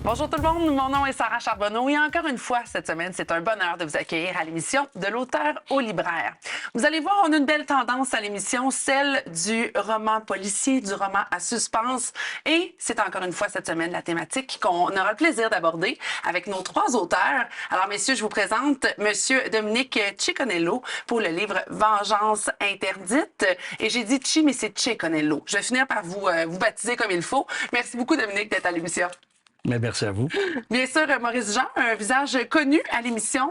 Bonjour tout le monde, mon nom est Sarah Charbonneau et encore une fois, cette semaine, c'est un bonheur de vous accueillir à l'émission de l'auteur au libraire. Vous allez voir, on a une belle tendance à l'émission, celle du roman policier, du roman à suspense. Et c'est encore une fois cette semaine la thématique qu'on aura le plaisir d'aborder avec nos trois auteurs. Alors messieurs, je vous présente monsieur Dominique Cicconiello pour le livre Vengeance interdite. Et j'ai dit Chi, mais c'est Cicconiello. Je vais finir par vous baptiser comme il faut. Merci beaucoup Dominique d'être à l'émission. Mais merci à vous. Bien sûr, Maurice Jean, un visage connu à l'émission.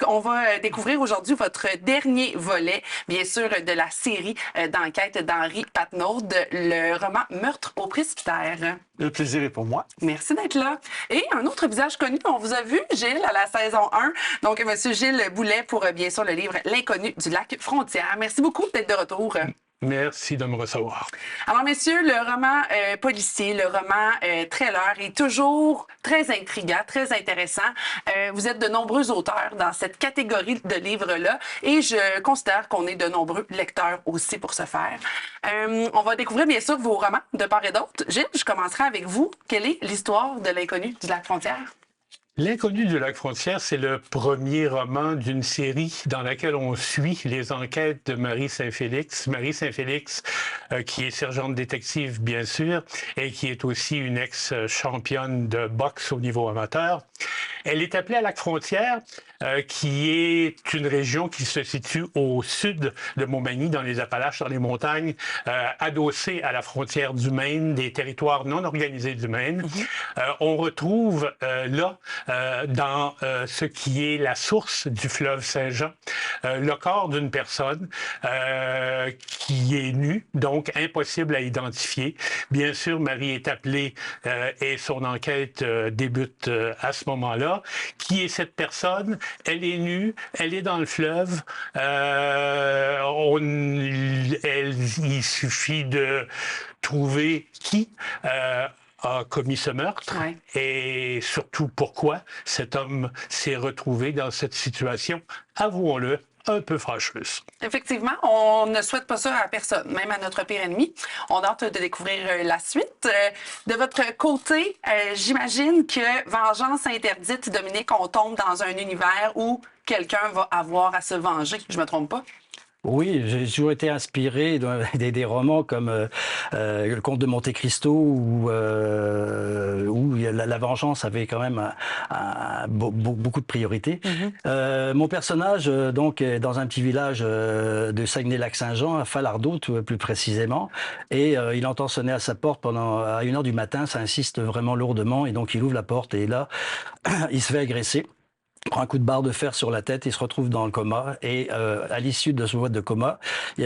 On va découvrir aujourd'hui votre dernier volet, bien sûr, de la série d'enquête d'Henri Patnaud, le roman Meurtre au presbytère. Le plaisir est pour moi. Merci d'être là. Et un autre visage connu, on vous a vu, Gilles, à la saison 1. Donc, Monsieur Gilles Boulet pour, bien sûr, le livre L'inconnu du lac Frontière. Merci beaucoup d'être de retour. Merci de me recevoir. Alors, messieurs, le roman policier, le roman thriller est toujours très intriguant, très intéressant. Vous êtes de nombreux auteurs dans cette catégorie de livres-là et je considère qu'on est de nombreux lecteurs aussi pour ce faire. On va découvrir, bien sûr, vos romans de part et d'autre. Gilles, je commencerai avec vous. Quelle est l'histoire de l'inconnu du lac Frontière? L'inconnu du lac Frontière, c'est le premier roman d'une série dans laquelle on suit les enquêtes de Marie Saint-Félix. Marie Saint-Félix, qui est sergente détective, bien sûr, et qui est aussi une ex-championne de boxe au niveau amateur. Elle est appelée à lac Frontière, qui est une région qui se situe au sud de Montmagny, dans les Appalaches, dans les montagnes, adossée à la frontière du Maine, des territoires non organisés du Maine. On retrouve là, dans ce qui est la source du fleuve Saint-Jean, le corps d'une personne qui est nue, donc impossible à identifier. Bien sûr, Marie est appelée et son enquête débute à ce moment-là. Qui est cette personne? Elle est nue, elle est dans le fleuve. Il suffit de trouver qui a commis ce meurtre et surtout pourquoi cet homme s'est retrouvé dans cette situation, avouons-le, un peu fâcheuse. Effectivement, on ne souhaite pas ça à personne, même à notre pire ennemi. On a hâte de découvrir la suite. De votre côté, j'imagine que Vengeance interdite, Dominique, on tombe dans un univers où quelqu'un va avoir à se venger. Je me trompe pas? Oui, j'ai toujours été inspiré des romans comme Le Comte de Monte Cristo où la vengeance avait quand même beaucoup de priorité. Mon personnage donc est dans un petit village de Saguenay-Lac-Saint-Jean, à Falardeau plus précisément, et il entend sonner à sa porte à 1h du matin. Ça insiste vraiment lourdement et donc il ouvre la porte et là il se fait agresser. Prend un coup de barre de fer sur la tête, il se retrouve dans le coma et à l'issue de ce vote de coma, on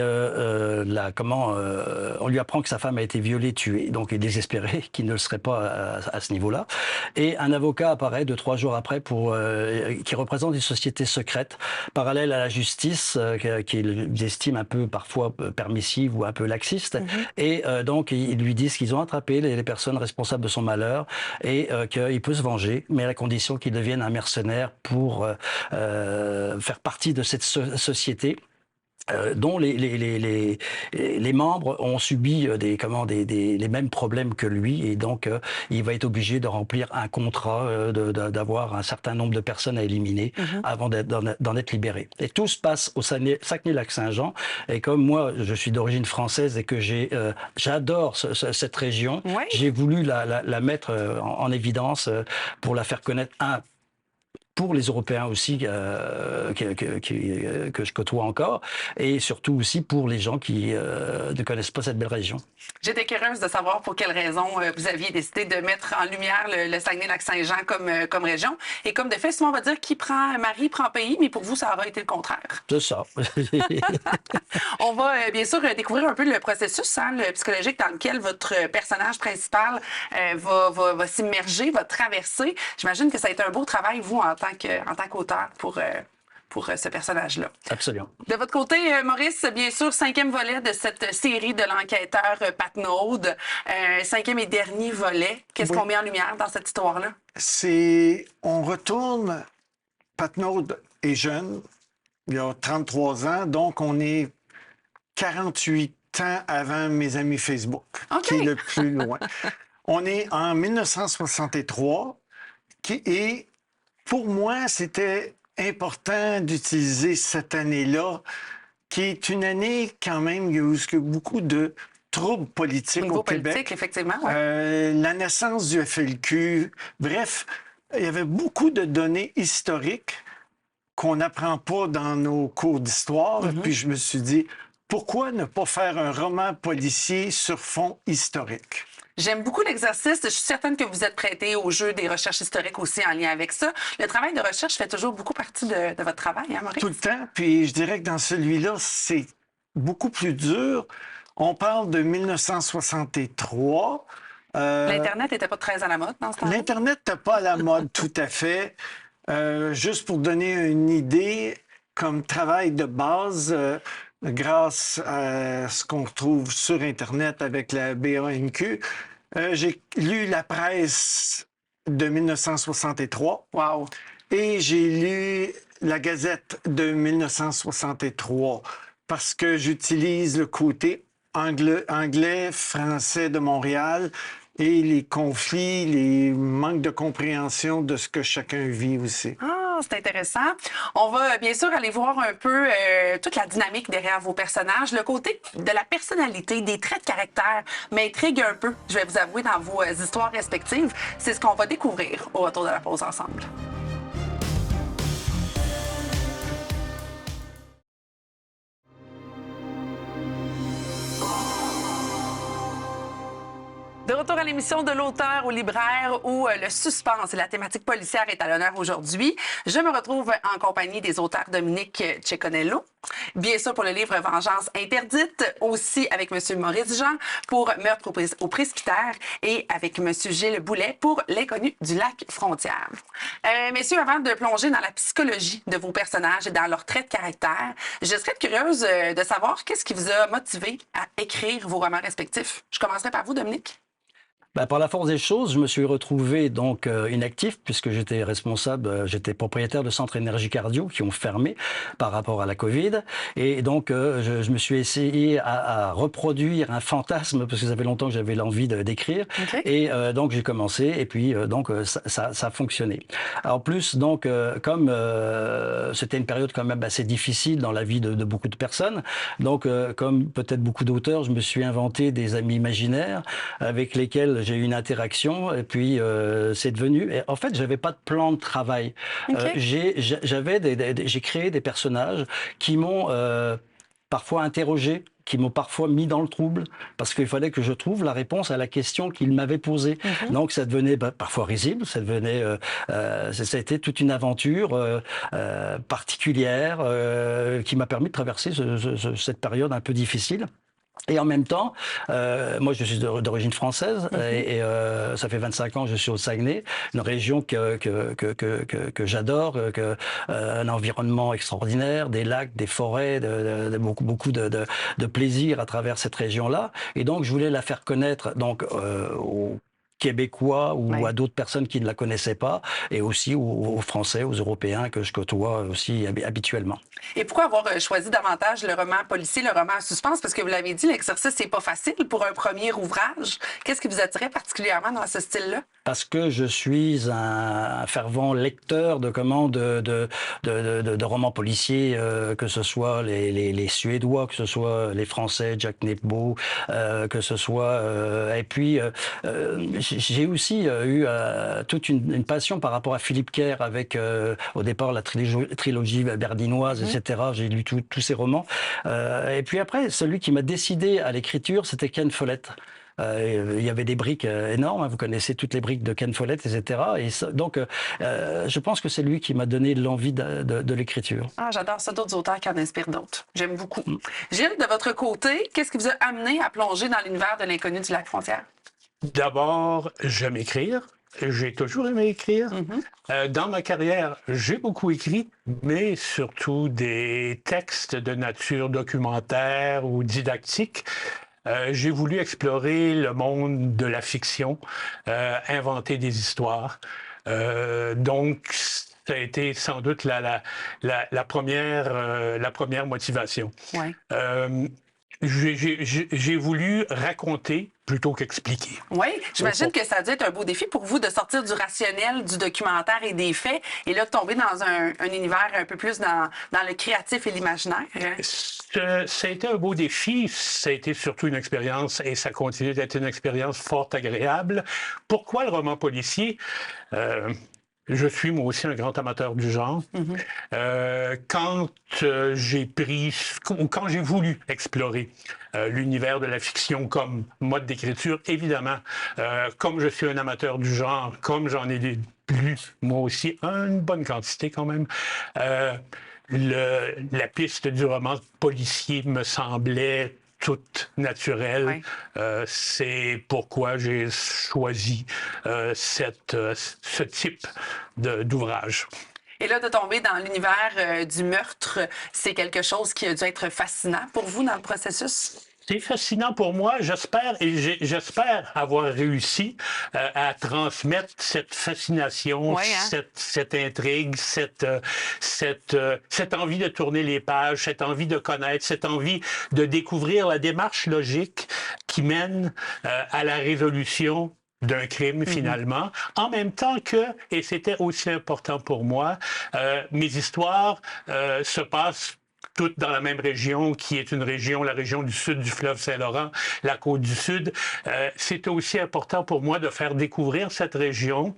lui apprend que sa femme a été violée, tuée, donc il est désespéré qu'il ne le serait pas à ce niveau-là. Et un avocat apparaît 2-3 jours après qui représente une société secrète parallèle à la justice qu'il estime un peu parfois permissive ou un peu laxiste. Et donc ils lui disent qu'ils ont attrapé les personnes responsables de son malheur et qu'il peut se venger, mais à la condition qu'il devienne un mercenaire pour faire partie de cette société dont les membres ont subi les mêmes problèmes que lui et donc il va être obligé de remplir un contrat, d'avoir un certain nombre de personnes à éliminer avant d'en être libéré. Et tout se passe au Saguenay-Lac-Saint-Jean et comme moi je suis d'origine française et que j'adore cette région, j'ai voulu la mettre en évidence pour la faire connaître pour les Européens aussi que je côtoie encore, et surtout aussi pour les gens qui ne connaissent pas cette belle région. J'étais curieuse de savoir pour quelles raisons vous aviez décidé de mettre en lumière le Saguenay-Lac-Saint-Jean comme région. Et comme de fait, souvent on va dire qui prend Marie prend pays, mais pour vous, ça aura été le contraire. C'est ça. On va bien sûr découvrir un peu le processus le psychologique dans lequel votre personnage principal va s'immerger, va traverser. J'imagine que ça a été un beau travail, vous, en tant qu'auteur pour ce personnage-là. Absolument. De votre côté, Maurice, bien sûr, 5e volet de cette série de l'enquêteur Patnaud, 5e et dernier volet. Qu'est-ce qu'on met en lumière dans cette histoire-là? On retourne, Patnaud est jeune, il a 33 ans, donc on est 48 ans avant mes amis Facebook, qui est le plus loin. On est en 1963. Et pour moi, c'était important d'utiliser cette année-là, qui est une année quand même, il y a eu beaucoup de troubles politiques Au niveau au Québec. politique, effectivement, ouais. La naissance du FLQ, bref, il y avait beaucoup de données historiques qu'on n'apprend pas dans nos cours d'histoire. Puis je me suis dit, pourquoi ne pas faire un roman policier sur fond historique? J'aime beaucoup l'exercice. Je suis certaine que vous êtes prêté au jeu des recherches historiques aussi en lien avec ça. Le travail de recherche fait toujours beaucoup partie de votre travail, hein, Maurice? Tout le temps. Puis je dirais que dans celui-là, c'est beaucoup plus dur. On parle de 1963. L'Internet n'était pas très à la mode dans ce temps-là? L'Internet n'était pas à la mode, tout à fait. Juste pour donner une idée, comme travail de base, grâce à ce qu'on retrouve sur Internet avec la BANQ, j'ai lu la presse de 1963. Wow! Et j'ai lu la Gazette de 1963 parce que j'utilise le côté anglais, français de Montréal et les conflits, les manques de compréhension de ce que chacun vit aussi. Ah, c'est intéressant. On va bien sûr aller voir un peu toute la dynamique derrière vos personnages. Le côté de la personnalité, des traits de caractère m'intrigue un peu, je vais vous avouer, dans vos histoires respectives. C'est ce qu'on va découvrir au retour de la pause ensemble. De retour à l'émission de l'auteur au libraire où le suspense et la thématique policière est à l'honneur aujourd'hui. Je me retrouve en compagnie des auteurs Dominique Cecconiello, bien sûr pour le livre Vengeance interdite, aussi avec M. Maurice Jean pour Meurtre au presbytère et avec M. Gilles Boulet pour L'inconnu du lac Frontière. Messieurs, avant de plonger dans la psychologie de vos personnages et dans leurs traits de caractère, je serais curieuse de savoir qu'est-ce qui vous a motivé à écrire vos romans respectifs. Je commencerai par vous, Dominique. Par la force des choses, je me suis retrouvé donc inactif puisque j'étais responsable, j'étais propriétaire de centres énergie cardio qui ont fermé par rapport à la Covid. Et donc, je me suis essayé à reproduire un fantasme parce que ça fait longtemps que j'avais l'envie d'écrire. Okay. Et donc, j'ai commencé et puis donc ça a fonctionné. En plus, donc, comme c'était une période quand même assez difficile dans la vie de beaucoup de personnes, donc comme peut-être beaucoup d'auteurs, je me suis inventé des amis imaginaires avec lesquels j'ai eu une interaction et puis c'est devenu... Et en fait, j'avais pas de plan de travail. Okay. J'ai créé des personnages qui m'ont parfois interrogé, qui m'ont parfois mis dans le trouble, parce qu'il fallait que je trouve la réponse à la question qu'ils m'avaient posée. Donc ça devenait parfois risible, ça devenait, ça a été toute une aventure particulière qui m'a permis de traverser cette période un peu difficile. Et en même temps, moi je suis d'origine française et ça fait 25 ans que je suis au Saguenay, une région que j'adore, un environnement extraordinaire, des lacs, des forêts, beaucoup de plaisir à travers cette région-là. Et donc je voulais la faire connaître donc aux Québécois ou à d'autres personnes qui ne la connaissaient pas, et aussi aux Français, aux Européens que je côtoie aussi habituellement. Et pourquoi avoir choisi davantage le roman policier, le roman à suspense? Parce que vous l'avez dit, l'exercice n'est pas facile pour un premier ouvrage. Qu'est-ce qui vous attirait particulièrement dans ce style-là? Parce que je suis un fervent lecteur de romans policiers, que ce soit les Suédois, que ce soit les Français, Jack Nepbo, que ce soit... et puis... j'ai aussi eu toute une passion par rapport à Philippe Kerr avec au départ la trilogie berdinoise, etc. J'ai lu tous ces romans. Et puis après, celui qui m'a décidé à l'écriture, c'était Ken Follett. Il y avait des briques énormes, hein, vous connaissez toutes les briques de Ken Follett, etc. Et ça, donc, je pense que c'est lui qui m'a donné l'envie de l'écriture. Ah, j'adore ça, d'autres auteurs qui en inspirent d'autres. J'aime beaucoup. Gilles, de votre côté, qu'est-ce qui vous a amené à plonger dans l'univers de l'inconnu du lac Frontière? D'abord, j'aime écrire. J'ai toujours aimé écrire. Dans ma carrière, j'ai beaucoup écrit, mais surtout des textes de nature documentaire ou didactique. J'ai voulu explorer le monde de la fiction, inventer des histoires. Donc, ça a été sans doute la première motivation. Ouais. J'ai voulu raconter plutôt qu'expliquer. Oui, j'imagine que ça a dû être un beau défi pour vous de sortir du rationnel, du documentaire et des faits, et là, de tomber dans un univers un peu plus dans le créatif et l'imaginaire. Ça a été un beau défi. Ça a été surtout une expérience, et ça continue d'être une expérience fort agréable. Pourquoi le roman policier? Je suis moi aussi un grand amateur du genre. Quand quand j'ai voulu explorer l'univers de la fiction comme mode d'écriture, évidemment, comme je suis un amateur du genre, comme j'en ai lu moi aussi une bonne quantité quand même, la piste du roman policier me semblait toute naturelle. Oui. C'est pourquoi j'ai choisi ce type d'ouvrage. Et là, de tomber dans l'univers du meurtre, c'est quelque chose qui a dû être fascinant pour vous dans le processus? C'est fascinant pour moi. J'espère avoir réussi à transmettre cette fascination, Ouais, hein? cette intrigue, cette envie de tourner les pages, cette envie de connaître, cette envie de découvrir la démarche logique qui mène à la résolution d'un crime, finalement, en même temps que, et c'était aussi important pour moi, mes histoires se passent toutes dans la même région, qui est la région du sud du fleuve Saint-Laurent, la côte du Sud. C'était aussi important pour moi de faire découvrir cette région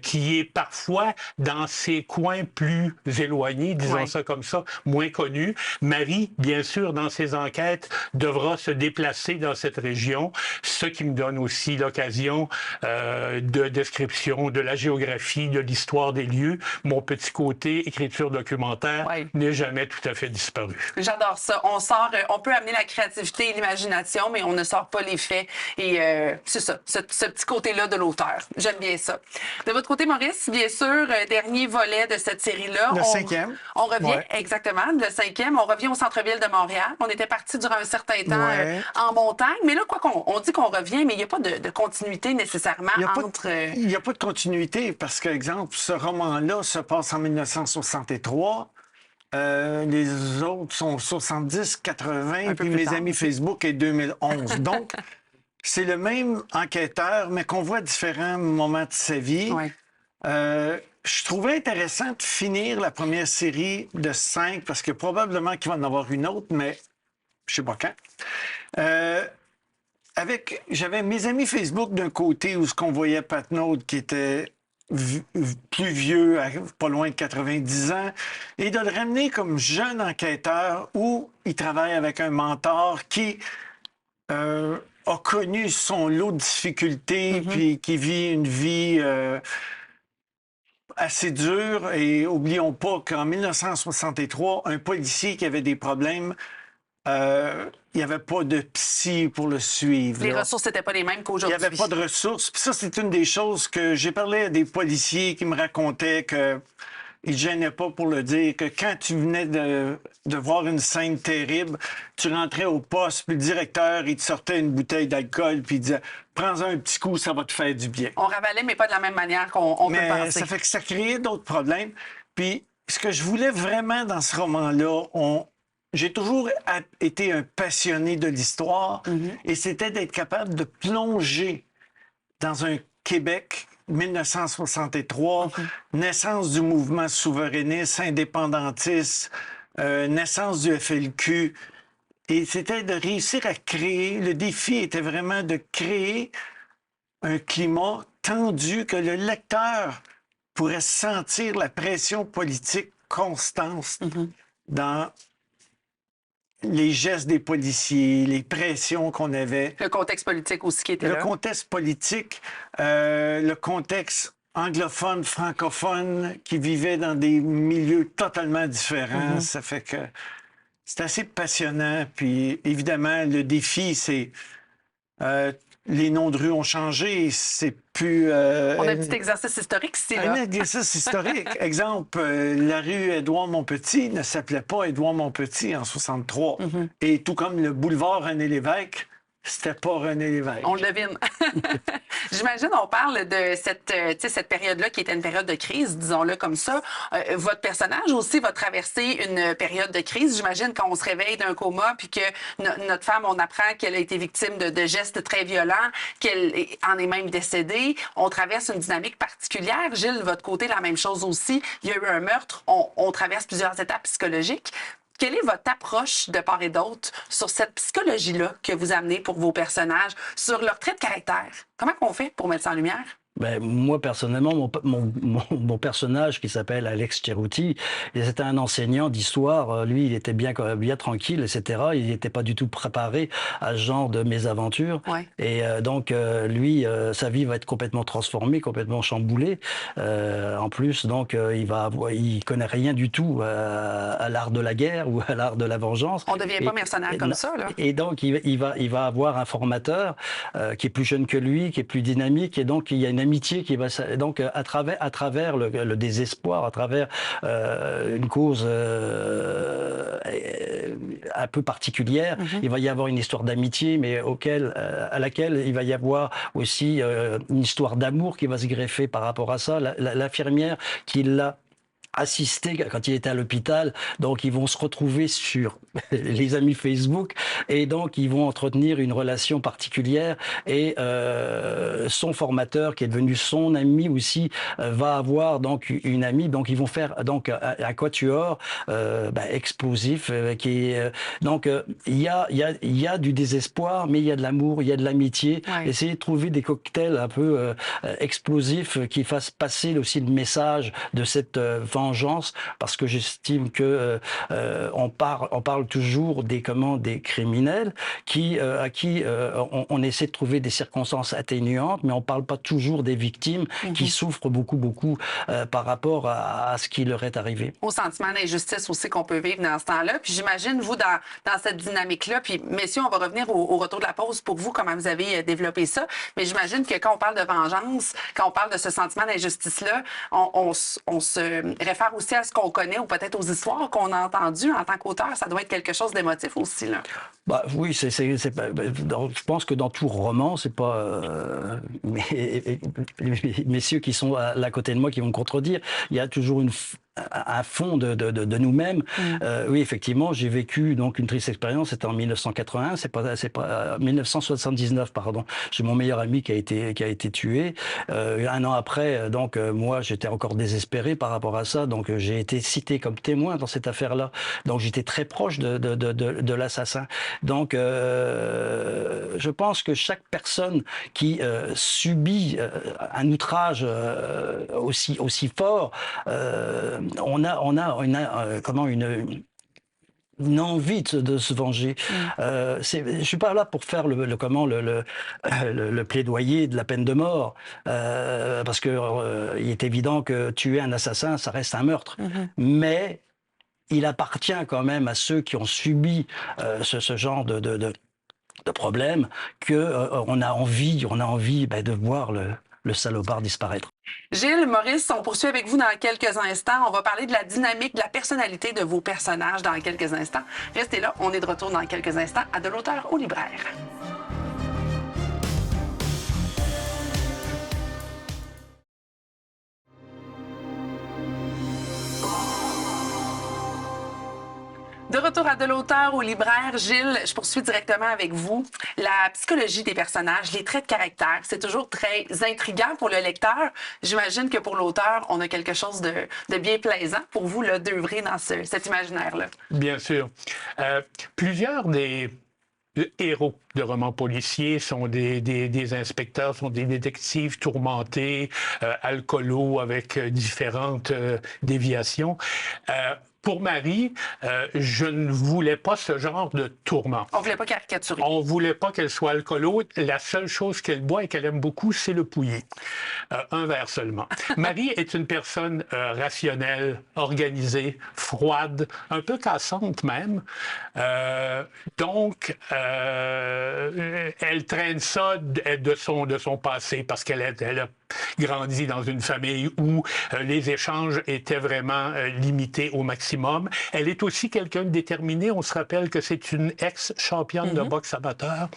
qui est parfois dans ses coins plus éloignés, disons ça comme ça, moins connus. Marie, bien sûr, dans ses enquêtes, devra se déplacer dans cette région, ce qui me donne aussi l'occasion de description de la géographie, de l'histoire des lieux. Mon petit côté écriture documentaire n'est jamais tout à fait disparu. J'adore ça. On peut amener la créativité et l'imagination, mais on ne sort pas les faits. Et c'est ça, ce petit côté-là de l'auteur. J'aime bien ça. De votre côté, Maurice, bien sûr, dernier volet de cette série-là. Le 5e. On revient, exactement, le 5e. On revient au centre-ville de Montréal. On était parti durant un certain temps en montagne. Mais là, on dit qu'on revient, mais il n'y a pas de continuité nécessairement entre... Il n'y a pas de continuité parce que, exemple, ce roman-là se passe en 1963. Les autres sont 70, 80, puis mes amis Facebook est 2011. Donc, c'est le même enquêteur, mais qu'on voit à différents moments de sa vie. Ouais. Je trouvais intéressant de finir la première série de 5, parce que probablement qu'il va en avoir une autre, mais je sais pas quand. J'avais mes amis Facebook d'un côté où ce qu'on voyait Patnaud qui était plus vieux, pas loin de 90 ans, et de le ramener comme jeune enquêteur où il travaille avec un mentor qui a connu son lot de difficultés, puis qui vit une vie assez dure. Et oublions pas qu'en 1963, un policier qui avait des problèmes, il n'y avait pas de psy pour le suivre. Les ressources n'étaient pas les mêmes qu'aujourd'hui. Il n'y avait pas de ressources. Puis ça, c'est une des choses que j'ai parlé à des policiers qui me racontaient qu'ils ne gênaient pas pour le dire, que quand tu venais de voir une scène terrible, tu rentrais au poste, puis le directeur, il te sortait une bouteille d'alcool, puis il disait « Prends-en un petit coup, ça va te faire du bien. » On ravalait, mais pas de la même manière qu'on peut penser. Ça fait que ça créait d'autres problèmes. Puis ce que je voulais vraiment dans ce roman-là, j'ai toujours été un passionné de l'histoire et c'était d'être capable de plonger dans un Québec 1963, naissance du mouvement souverainiste, indépendantiste, naissance du FLQ. Et c'était de réussir à créer, le défi était vraiment de créer un climat tendu que le lecteur pourrait sentir la pression politique constante dans les gestes des policiers, les pressions qu'on avait. Le contexte politique aussi qui était là. Le contexte politique, le contexte anglophone, francophone, qui vivait dans des milieux totalement différents. Ça fait que c'est assez passionnant. Puis évidemment, le défi, c'est... les noms de rues ont changé, c'est plus... On a un petit exercice historique ici, là. Un exercice historique. Exemple, la rue Édouard-Montpetit ne s'appelait pas Édouard-Montpetit en 63. Et tout comme le boulevard René-Lévesque c'était pas René Lévesque. On le devine. J'imagine, on parle de cette période-là qui était une période de crise, disons-le comme ça. Votre personnage aussi va traverser une période de crise. J'imagine quand on se réveille d'un coma puis que notre femme, on apprend qu'elle a été victime de gestes très violents, qu'elle en est même décédée. On traverse une dynamique particulière. Gilles, de votre côté, la même chose aussi. Il y a eu un meurtre. On traverse plusieurs étapes psychologiques. Quelle est votre approche de part et d'autre sur cette psychologie-là que vous amenez pour vos personnages, sur leur trait de caractère? Comment on fait pour mettre ça en lumière? Ben, moi, personnellement, mon personnage qui s'appelle Alex Ceruti, c'était un enseignant d'histoire. Lui, il était bien tranquille, etc. Il n'était pas du tout préparé à ce genre de mésaventure. Ouais. Et donc, lui, sa vie va être complètement transformée, complètement chamboulée. En plus, donc, il connaît rien du tout à l'art de la guerre ou à l'art de la vengeance. On ne devient pas mercenaire comme ça, là. Et donc, il va avoir un formateur qui est plus jeune que lui, qui est plus dynamique, et donc il y a une amitié qui va donc à travers le désespoir, à travers une cause un peu particulière, il va y avoir une histoire d'amitié, mais à laquelle il va y avoir aussi une histoire d'amour qui va se greffer par rapport à ça. L'infirmière qui l'a assisté quand il était à l'hôpital, donc ils vont se retrouver sur les amis Facebook et donc ils vont entretenir une relation particulière et son formateur qui est devenu son ami aussi va avoir donc une amie, donc ils vont faire donc un quatuor explosif qui est donc il y a du désespoir, mais il y a de l'amour, il y a de l'amitié. Ouais. Essayer de trouver des cocktails un peu explosifs qui fassent passer aussi le message de cette vengeance, parce que j'estime que on parle toujours des criminels à qui on essaie de trouver des circonstances atténuantes, mais on parle pas toujours des victimes qui souffrent beaucoup par rapport à ce qui leur est arrivé. Au sentiment d'injustice aussi qu'on peut vivre dans ce temps-là. Puis j'imagine, vous, dans cette dynamique-là, puis messieurs, on va revenir au retour de la pause pour vous, comment vous avez développé ça, mais j'imagine que quand on parle de vengeance, quand on parle de ce sentiment d'injustice-là, on se réfère aussi à ce qu'on connaît ou peut-être aux histoires qu'on a entendues en tant qu'auteur. Ça doit être quelque chose d'émotif aussi, là. Oui, je pense que dans tout roman, c'est pas les messieurs qui sont à côté de moi qui vont me contredire. Il y a toujours un fond de nous-mêmes. Oui, effectivement, j'ai vécu donc une triste expérience. C'était en 1981, c'est pas 1979, pardon. J'ai mon meilleur ami qui a été tué. Un an après, donc moi, j'étais encore désespéré par rapport à ça. Donc j'ai été cité comme témoin dans cette affaire-là. Donc j'étais très proche de l'assassin. Donc je pense que chaque personne qui subit un outrage aussi fort, on a une envie de se venger. Je suis pas là pour faire le plaidoyer de la peine de mort, parce que il est évident que tuer un assassin, ça reste un meurtre. Mais il appartient quand même à ceux qui ont subi ce genre de problème qu'on a envie de voir le salopard disparaître. Gilles, Maurice, on poursuit avec vous dans quelques instants. On va parler de la dynamique, de la personnalité de vos personnages dans quelques instants. Restez là, on est de retour dans quelques instants à De l'auteur au libraire. De retour à De l'auteur au libraire, Gilles, je poursuis directement avec vous. La psychologie des personnages, les traits de caractère, c'est toujours très intriguant pour le lecteur. J'imagine que pour l'auteur, on a quelque chose de bien plaisant pour vous d'œuvrer dans cet imaginaire-là. Bien sûr. Plusieurs des héros de romans policiers sont des inspecteurs, sont des détectives tourmentés, alcoolos avec différentes déviations. Pour Marie, je ne voulais pas ce genre de tourment. On ne voulait pas caricaturer. On ne voulait pas qu'elle soit alcoolo. La seule chose qu'elle boit et qu'elle aime beaucoup, c'est le pouilly. Un verre seulement. Marie est une personne rationnelle, organisée, froide, un peu cassante même. Donc, elle traîne ça de son passé parce qu'elle a grandi dans une famille où les échanges étaient vraiment limités au maximum. Elle est aussi quelqu'un de déterminé. On se rappelle que c'est une ex-championne de boxe amateur.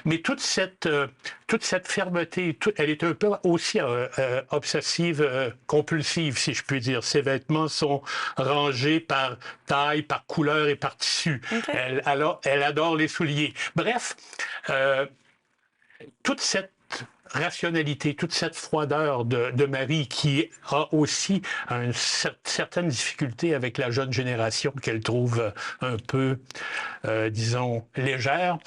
Mais toute cette fermeté, elle est un peu aussi obsessive, compulsive, si je puis dire. Ses vêtements sont rangés par taille, par couleur et par tissu. Okay. Elle adore les souliers. Bref, toute cette rationalité, toute cette froideur de Marie qui a aussi une certaine difficulté avec la jeune génération qu'elle trouve un peu, disons, légère,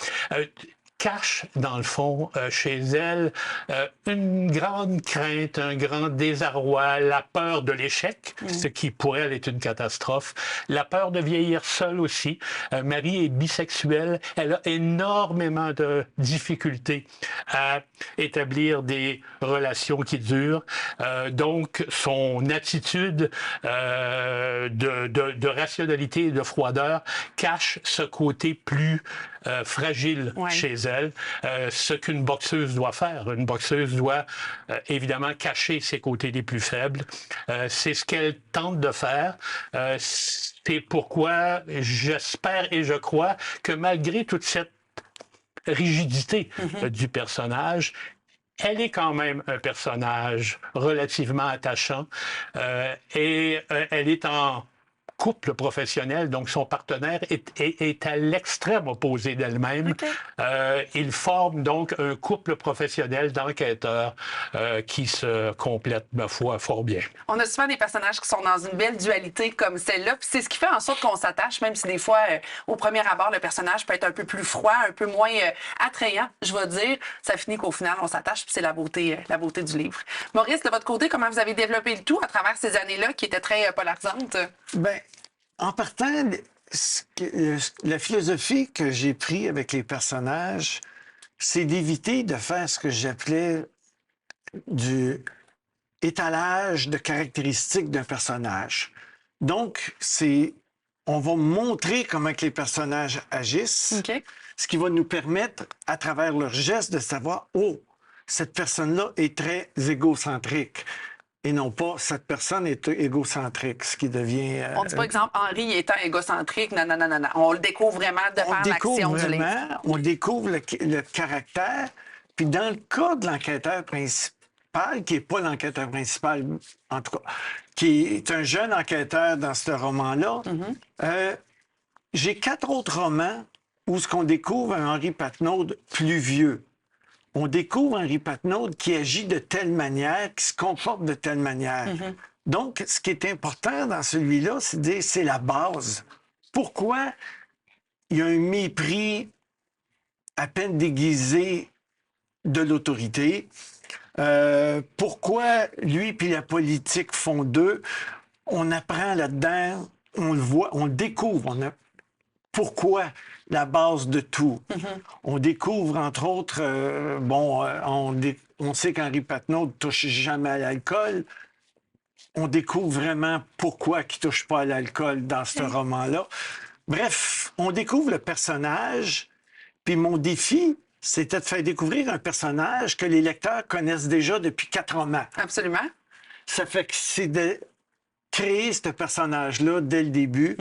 cache, dans le fond, chez elle, une grande crainte, un grand désarroi, la peur de l'échec, ce qui pour elle est une catastrophe, la peur de vieillir seule aussi. Marie est bisexuelle, elle a énormément de difficultés à établir des relations qui durent. Donc, son attitude de rationalité et de froideur cache ce côté plus fragile chez elle, ce qu'une boxeuse doit faire. Une boxeuse doit évidemment cacher ses côtés les plus faibles. C'est ce qu'elle tente de faire. C'est pourquoi j'espère et je crois que malgré toute cette rigidité du personnage, elle est quand même un personnage relativement attachant et elle est en couple professionnel, donc son partenaire est à l'extrême opposé d'elle-même. Okay. Ils forment donc un couple professionnel d'enquêteurs qui se complète, ma foi, fort bien. On a souvent des personnages qui sont dans une belle dualité comme celle-là, puis c'est ce qui fait en sorte qu'on s'attache, même si des fois, au premier abord, le personnage peut être un peu plus froid, un peu moins attrayant, je vais dire. Ça finit qu'au final, on s'attache, puis c'est la beauté du livre. Maurice, de votre côté, comment vous avez développé le tout à travers ces années-là qui étaient très polarisantes? Bien, en partant, la philosophie que j'ai prise avec les personnages, c'est d'éviter de faire ce que j'appelais du étalage de caractéristiques d'un personnage. Donc, on va montrer comment que les personnages agissent, ce qui va nous permettre, à travers leurs gestes, de savoir « Oh, cette personne-là est très égocentrique ». Et non pas cette personne est égocentrique, ce qui devient... On dit pas, exemple, Henri étant égocentrique, non. On le découvre vraiment de par l'action du livre. On découvre le caractère. Puis dans le cas de l'enquêteur principal, qui n'est pas l'enquêteur principal, en tout cas, qui est un jeune enquêteur dans ce roman-là, j'ai 4 autres romans où ce qu'on découvre un Henri Patnaud plus vieux. On découvre Henri Patnaud qui agit de telle manière, qui se comporte de telle manière. Donc, ce qui est important dans celui-là, c'est de dire, c'est la base. Pourquoi il y a un mépris à peine déguisé de l'autorité? Pourquoi lui et la politique font deux? On apprend là-dedans, on le voit, on le découvre. Pourquoi la base de tout? On découvre, entre autres, on sait qu'Henri Patnaud ne touche jamais à l'alcool. On découvre vraiment pourquoi il ne touche pas à l'alcool dans ce roman-là. Bref, on découvre le personnage, puis mon défi, c'était de faire découvrir un personnage que les lecteurs connaissent déjà depuis 4 romans. Absolument. Ça fait que c'est de créer ce personnage-là dès le début.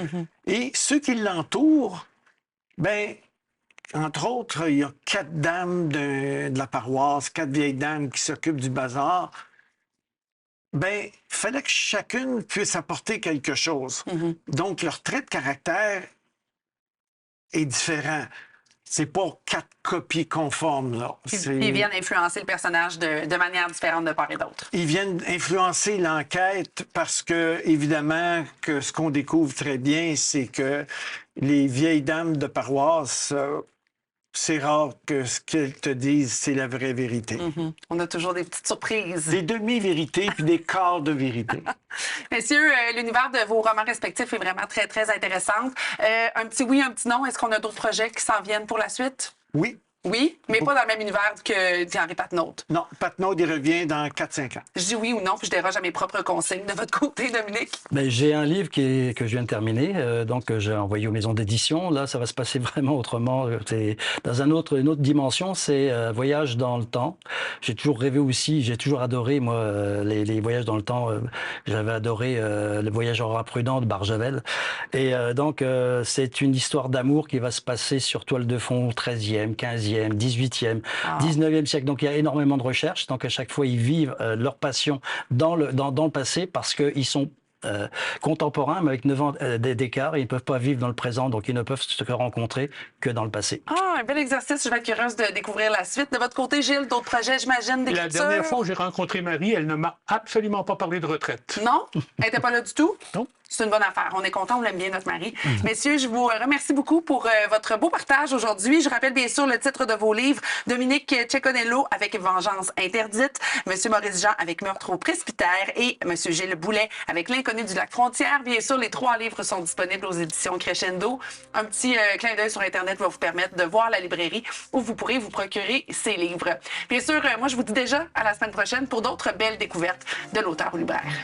Et ceux qui l'entourent, bien, entre autres, il y a 4 dames de la paroisse, 4 vieilles dames qui s'occupent du bazar. Bien, il fallait que chacune puisse apporter quelque chose. Donc, leur trait de caractère est différent. C'est pas 4 copies conformes, là. Ils viennent influencer le personnage de manière différente de part et d'autre. Ils viennent influencer l'enquête parce que, évidemment, que ce qu'on découvre très bien, c'est que les vieilles dames de paroisse, c'est rare que ce qu'elles te disent, c'est la vraie vérité. On a toujours des petites surprises. Des demi-vérités puis des quarts de vérité. Messieurs, l'univers de vos romans respectifs est vraiment très, très intéressant. Un petit oui, un petit non. Est-ce qu'on a d'autres projets qui s'en viennent pour la suite? Oui. Oui, mais pas dans le même univers que Henri Patnaud. Non, Patnaud, il revient dans 4-5 ans. Je dis oui ou non, puis je déroge à mes propres consignes. De votre côté, Dominique? Ben, j'ai un livre que je viens de terminer, donc j'ai envoyé aux maisons d'édition. Là, ça va se passer vraiment autrement. C'est dans une autre dimension, c'est Voyage dans le temps. J'ai toujours rêvé aussi, j'ai toujours adoré, moi, les voyages dans le temps. J'avais adoré Le Voyageur imprudent de Barjavel. Et donc, c'est une histoire d'amour qui va se passer sur toile de fond 13e, 15e 16e, 18e, 19e siècle. Donc il y a énormément de recherches. Donc à chaque fois, ils vivent leur passion dans le passé parce qu'ils sont contemporains, mais avec 9 ans d'écart, et ils ne peuvent pas vivre dans le présent, donc ils ne peuvent se rencontrer que dans le passé. Ah, un bel exercice. Je vais être curieuse de découvrir la suite. De votre côté, Gilles, d'autres projets, j'imagine, d'écriture? La dernière fois où j'ai rencontré Marie, elle ne m'a absolument pas parlé de retraite. Non? Elle n'était pas là du tout? Non. C'est une bonne affaire. On est content, on l'aime bien, notre mari. Messieurs, je vous remercie beaucoup pour votre beau partage aujourd'hui. Je rappelle bien sûr le titre de vos livres. Dominique Cecconiello avec Vengeance interdite, Monsieur Maurice Jean avec Meurtre au presbytère et Monsieur Gilles Boulet avec L'inconnu du lac Frontière. Bien sûr, les 3 livres sont disponibles aux éditions Crescendo. Un petit clin d'œil sur Internet va vous permettre de voir la librairie où vous pourrez vous procurer ces livres. Bien sûr, moi, je vous dis déjà à la semaine prochaine pour d'autres belles découvertes de l'auteur au libraire.